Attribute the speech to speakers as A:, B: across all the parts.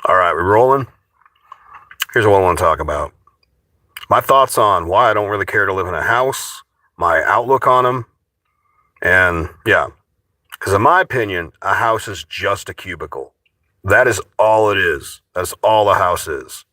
A: All right, we're rolling. Here's what I want to talk about. My thoughts on why I don't really care to live in a house, my outlook on them, and yeah. Because in my opinion, a house is just a cubicle. That is all it is. That's all a house is.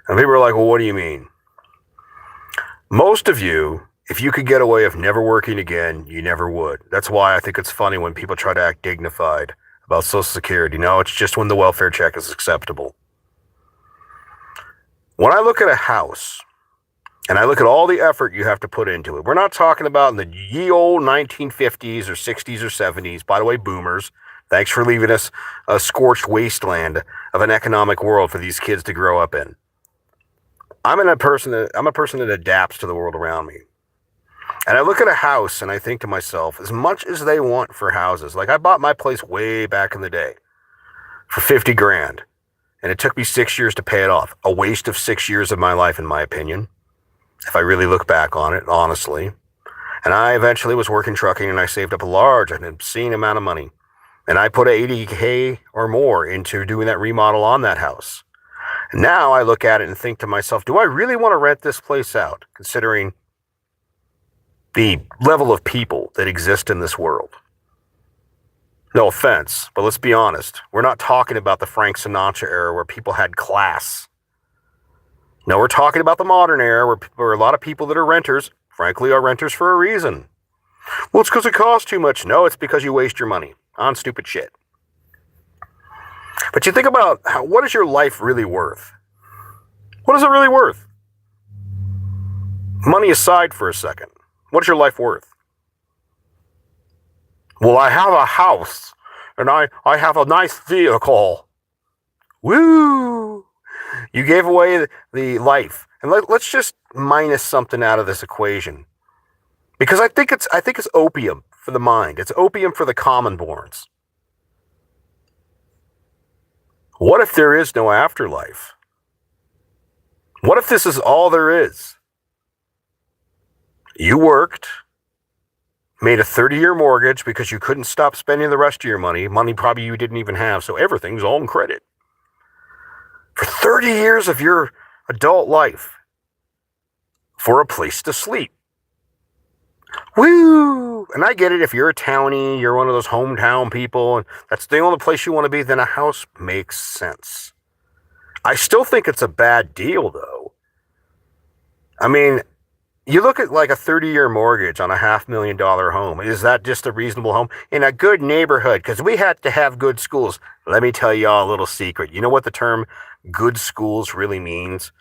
A: And people are like, well, what do you mean? Most of you, if you could get away with never working again, you never would. That's why I think it's funny when people try to act dignified about Social Security. No, it's just when the welfare check is acceptable. When I look at a house, and I look at all the effort you have to put into it, we're not talking about in the ye old 1950s or 60s or 70s. By the way, boomers, thanks for leaving us a scorched wasteland of an economic world for these kids to grow up in. I'm a person that adapts to the world around me. And I look at a house and I think to myself, as much as they want for houses, like I bought my place way back in the day for 50 grand. And it took me 6 years to pay it off. A waste of 6 years of my life, in my opinion, if I really look back on it, honestly. And I eventually was working trucking and I saved up a large and obscene amount of money. And I put $80K or more into doing that remodel on that house. And now I look at it and think to myself, do I really want to rent this place out, considering the level of people that exist in this world? No offense, but let's be honest. We're not talking about the Frank Sinatra era where people had class. No, we're talking about the modern era where a lot of people that are renters, frankly, are renters for a reason. Well, it's because it costs too much. No, it's because you waste your money on stupid shit. But you think about what is your life really worth? What is it really worth? Money aside for a second. What is your life worth? Well, I have a house, and I have a nice vehicle. Woo! You gave away the life. And let's just minus something out of this equation. Because I think it's opium for the mind. It's opium for the commonborns. What if there is no afterlife? What if this is all there is? You worked, made a 30-year mortgage because you couldn't stop spending the rest of your money probably you didn't even have, so everything's all in credit. For 30 years of your adult life, for a place to sleep. Woo! And I get it, if you're a townie, you're one of those hometown people, and that's the only place you want to be, then a house makes sense. I still think it's a bad deal, though. I mean, you look at like a 30-year mortgage on a $500,000 home. Is that just a reasonable home? In a good neighborhood, because we had to have good schools. Let me tell y'all a little secret. You know what the term good schools really means?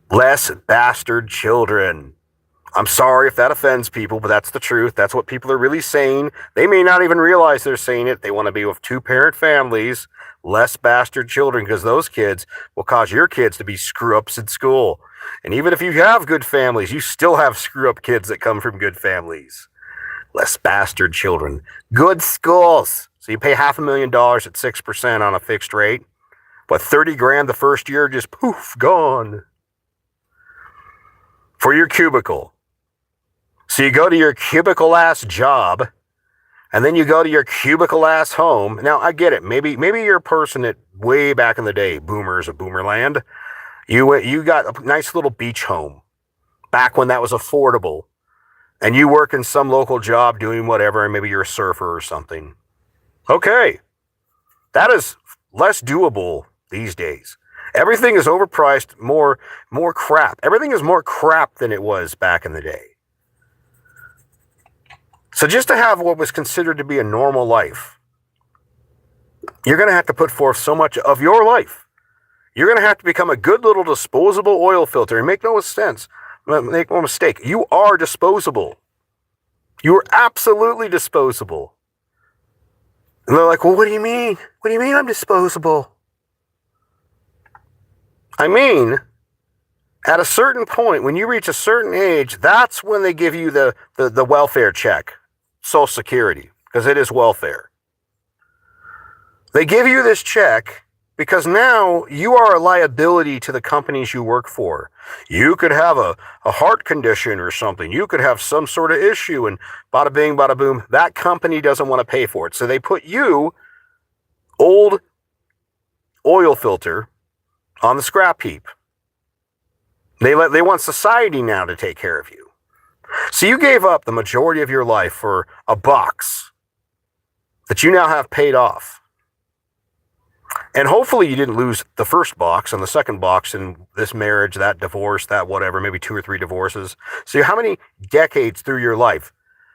A: Less bastard children. I'm sorry if that offends people, but that's the truth. That's what people are really saying. They may not even realize they're saying it. They want to be with two-parent families, less bastard children, because those kids will cause your kids to be screw-ups in school. And even if you have good families, you still have screw-up kids that come from good families. Less bastard children. Good schools. So you pay $500,000 at 6% on a fixed rate, but 30 grand the first year, just poof, gone. For your cubicle. So you go to your cubicle-ass job, and then you go to your cubicle-ass home. Now, I get it. Maybe you're a person that way back in the day, boomers of boomerland, you got a nice little beach home back when that was affordable, and you work in some local job doing whatever, and maybe you're a surfer or something. Okay, that is less doable these days. Everything is overpriced, more crap. Everything is more crap than it was back in the day. So just to have what was considered to be a normal life, you're going to have to put forth so much of your life. You're going to have to become a good little disposable oil filter. And make no mistake, you are disposable. You are absolutely disposable. And they're like, well, what do you mean? What do you mean I'm disposable? I mean, at a certain point, when you reach a certain age, that's when they give you the welfare check, Social Security, because it is welfare. They give you this check because now you are a liability to the companies you work for. You could have a heart condition or something. You could have some sort of issue, and bada bing, bada boom, that company doesn't want to pay for it. So they put you, old oil filter on the scrap heap. They want society now to take care of you. So you gave up the majority of your life for a box that you now have paid off. And hopefully you didn't lose the first box and the second box in this marriage, that divorce, that whatever, maybe 2 or 3 divorces. So how many decades through your life?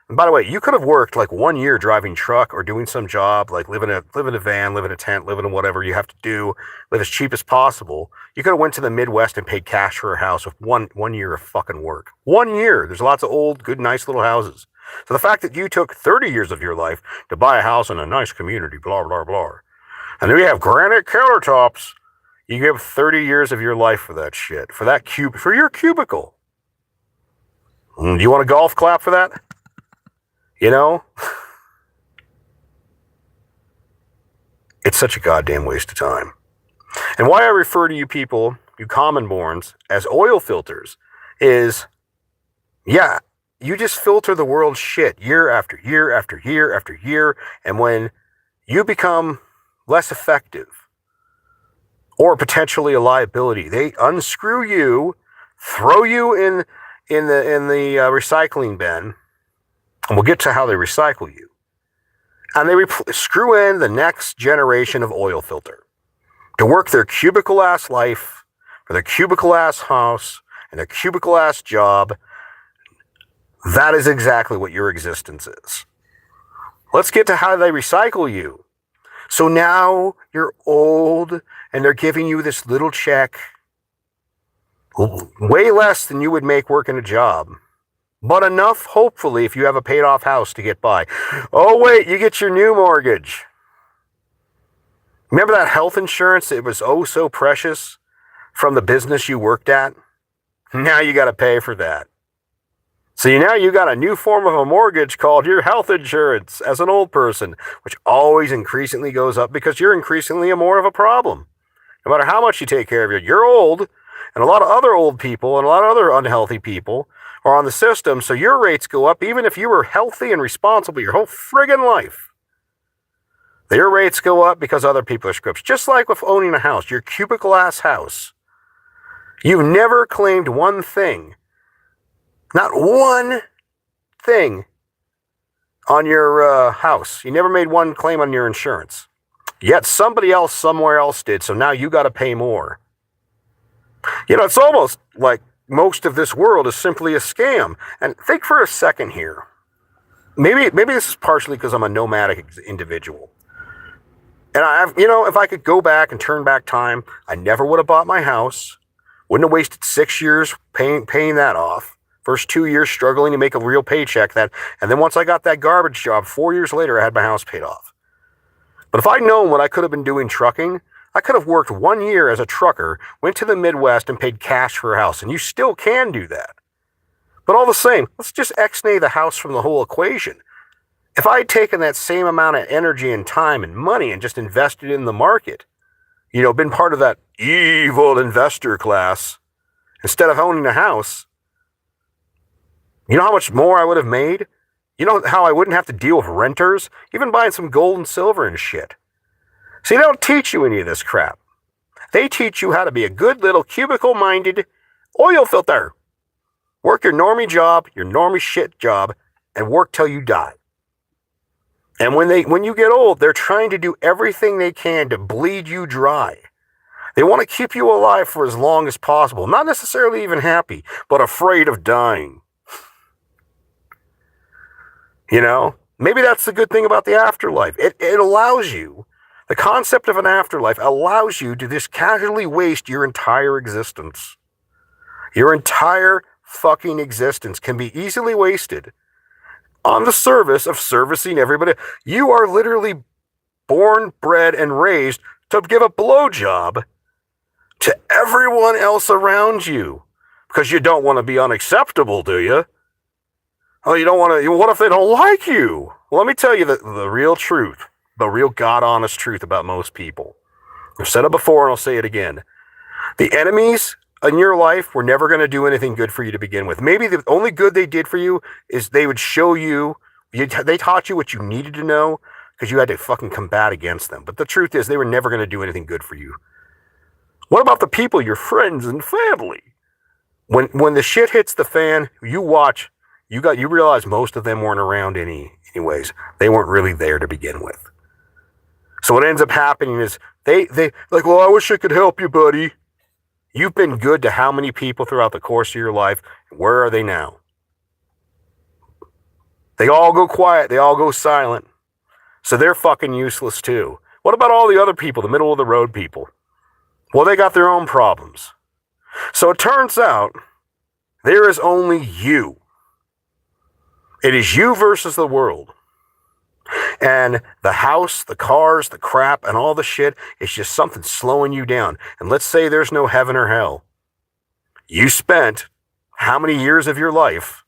A: And by the way, you could have worked like 1 year driving truck or doing some job, like live in a van, live in a tent, live in whatever you have to do, live as cheap as possible. You could have went to the Midwest and paid cash for a house with one year of fucking work. 1 year. There's lots of old, good, nice little houses. So the fact that you took 30 years of your life to buy a house in a nice community, blah, blah, blah. And then we have granite countertops. You give 30 years of your life for that shit, for your cubicle. Do you want a golf clap for that? You know? It's such a goddamn waste of time. And why I refer to you people, you common-borns, as oil filters is, yeah, you just filter the world's shit year after year after year after year, and when you become less effective or potentially a liability, they unscrew you, throw you in the recycling bin, and we'll get to how they recycle you. And they screw in the next generation of oil filter to work their cubicle-ass life, for their cubicle-ass house, and their cubicle-ass job. That is exactly what your existence is. Let's get to how they recycle you. So now you're old, and they're giving you this little check, way less than you would make working a job. But enough, hopefully, if you have a paid-off house to get by. Oh, wait, you get your new mortgage. Remember that health insurance that was oh so precious from the business you worked at? Now you got to pay for that. So now you got a new form of a mortgage called your health insurance as an old person, which always increasingly goes up because you're increasingly more of a problem. No matter how much you take care of you, you're old, and a lot of other old people and a lot of other unhealthy people are on the system, so your rates go up even if you were healthy and responsible your whole friggin' life. Your rates go up because other people are scripts. Just like with owning a house, your cubicle-ass house. You've never claimed one thing, not one thing on your house. You never made one claim on your insurance. Yet somebody else somewhere else did, so now you got to pay more. You know, it's almost like most of this world is simply a scam. And think for a second here. Maybe this is partially because I'm a nomadic individual. And if I could go back and turn back time, I never would have bought my house. Wouldn't have wasted 6 years paying that off. First 2 years struggling to make a real paycheck. And then once I got that garbage job, 4 years later, I had my house paid off. But if I'd known what I could have been doing trucking, I could have worked 1 year as a trucker, went to the Midwest and paid cash for a house. And you still can do that. But all the same, let's just ex-nay the house from the whole equation. If I had taken that same amount of energy and time and money and just invested in the market, been part of that evil investor class, instead of owning a house, you know how much more I would have made? You know how I wouldn't have to deal with renters? Even buying some gold and silver and shit. See, they don't teach you any of this crap. They teach you how to be a good little cubicle-minded oil filter. Work your normie job, your normie shit job, and work till you die. And when you get old, they're trying to do everything they can to bleed you dry. They want to keep you alive for as long as possible. Not necessarily even happy, but afraid of dying. Maybe that's the good thing about the afterlife. It allows you, the concept of an afterlife allows you to just casually waste your entire existence. Your entire fucking existence can be easily wasted on the service of servicing everybody. You are literally born, bred, and raised to give a blowjob to everyone else around you. Because you don't want to be unacceptable, do you? Oh, you don't want to. What if they don't like you? Well, let me tell you the real truth, the real God-honest truth about most people. I've said it before and I'll say it again. The enemies in your life were never going to do anything good for you to begin with. Maybe the only good they did for you is they would show you, they taught you what you needed to know because you had to fucking combat against them. But the truth is, they were never going to do anything good for you. What about the people, your friends and family? When the shit hits the fan, you watch, you realize most of them weren't around anyways. They weren't really there to begin with. So what ends up happening is they like, well, I wish I could help you, buddy. You've been good to how many people throughout the course of your life? Where are they now? They all go quiet. They all go silent. So they're fucking useless too. What about all the other people, the middle of the road people? Well, they got their own problems. So it turns out there is only you. It is you versus the world. And the house, the cars, the crap, and all the shit is just something slowing you down. And let's say there's no heaven or hell. You spent how many years of your life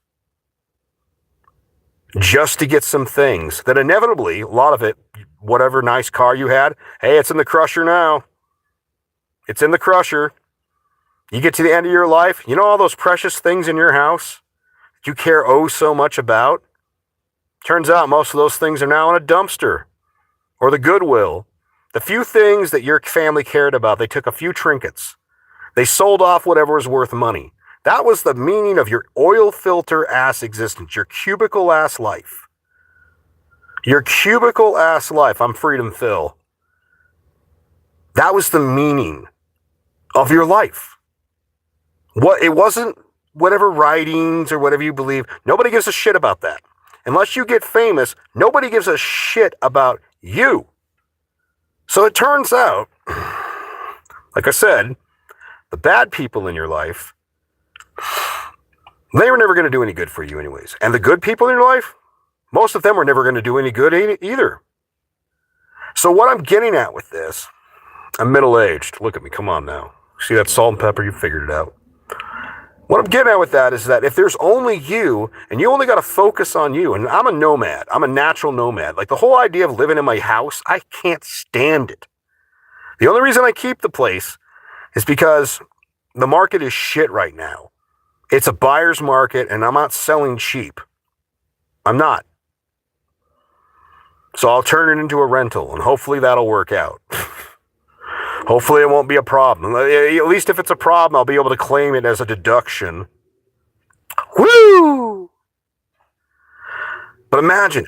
A: just to get some things that inevitably, a lot of it, whatever nice car you had, hey, it's in the crusher now. It's in the crusher. You get to the end of your life, you know all those precious things in your house that you care oh so much about? Turns out most of those things are now in a dumpster or the Goodwill. The few things that your family cared about, they took a few trinkets. They sold off whatever was worth money. That was the meaning of your oil filter ass existence, your cubicle ass life. Your cubicle ass life. I'm Freedom Phil. That was the meaning of your life. It wasn't whatever writings or whatever you believe. Nobody gives a shit about that. Unless you get famous, nobody gives a shit about you. So it turns out, like I said, the bad people in your life, they were never going to do any good for you anyways. And the good people in your life, most of them were never going to do any good either. So what I'm getting at with this, I'm middle-aged. Look at me, come on now. See that salt and pepper? You figured it out. What I'm getting at with that is that if there's only you, and you only got to focus on you, and I'm a nomad, I'm a natural nomad. Like the whole idea of living in my house, I can't stand it. The only reason I keep the place is because the market is shit right now. It's a buyer's market, and I'm not selling cheap. I'm not. So I'll turn it into a rental, and hopefully that'll work out. Hopefully it won't be a problem. At least if it's a problem, I'll be able to claim it as a deduction. Woo! But imagine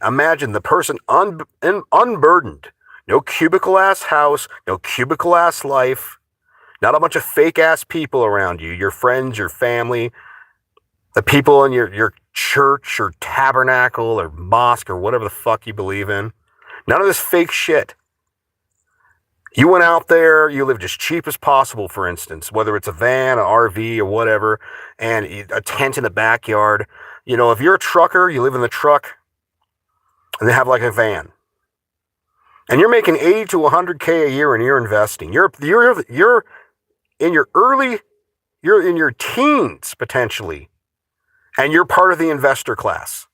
A: the person unburdened. No cubicle-ass house, no cubicle-ass life, not a bunch of fake-ass people around you, your friends, your family, the people in your church or tabernacle or mosque or whatever the fuck you believe in. None of this fake shit. You went out there, you lived as cheap as possible, for instance, whether it's a van, an RV, or whatever, and a tent in the backyard. You know, if you're a trucker, you live in the truck, and they have like a van. And you're making 80 to 100K a year and you're investing. You're in your teens, potentially, and you're part of the investor class.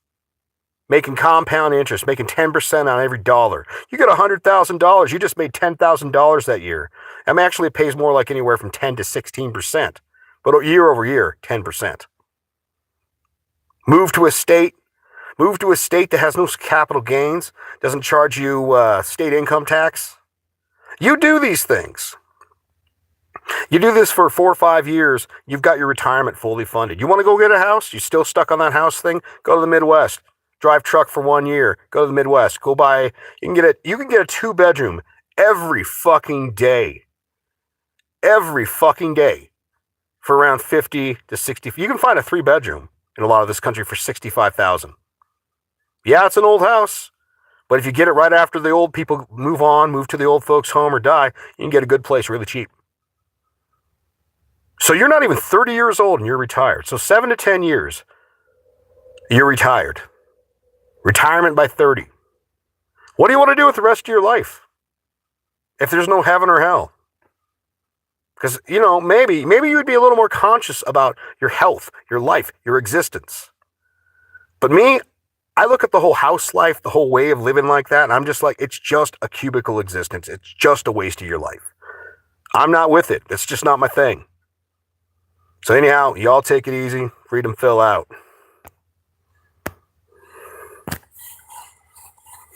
A: Making compound interest, making 10% on every dollar. You get $100,000, you just made $10,000 that year. Actually, it pays more like anywhere from 10 to 16%. But year over year, 10%. Move to a state that has no capital gains, doesn't charge you state income tax. You do these things. You do this for 4 or 5 years, you've got your retirement fully funded. You want to go get a house? You still stuck on that house thing? Go to the Midwest. Drive truck for 1 year. Go to the Midwest. Go buy. You can get a 2-bedroom every fucking day. Every fucking day, for around 50 to 60. You can find a 3-bedroom in a lot of this country for $65,000. Yeah, it's an old house, but if you get it right after the old people move to the old folks' home or die, you can get a good place really cheap. So you're not even 30 years old and you're retired. So 7 to 10 years, you're retired. Retirement by 30. What do you want to do with the rest of your life? If there's no heaven or hell? Because, you know, maybe you would be a little more conscious about your health, your life, your existence. But me, I look at the whole house life, the whole way of living like that, and I'm just like, it's just a cubicle existence. It's just a waste of your life. I'm not with it. It's just not my thing. So anyhow, y'all take it easy. Freedom Phil out.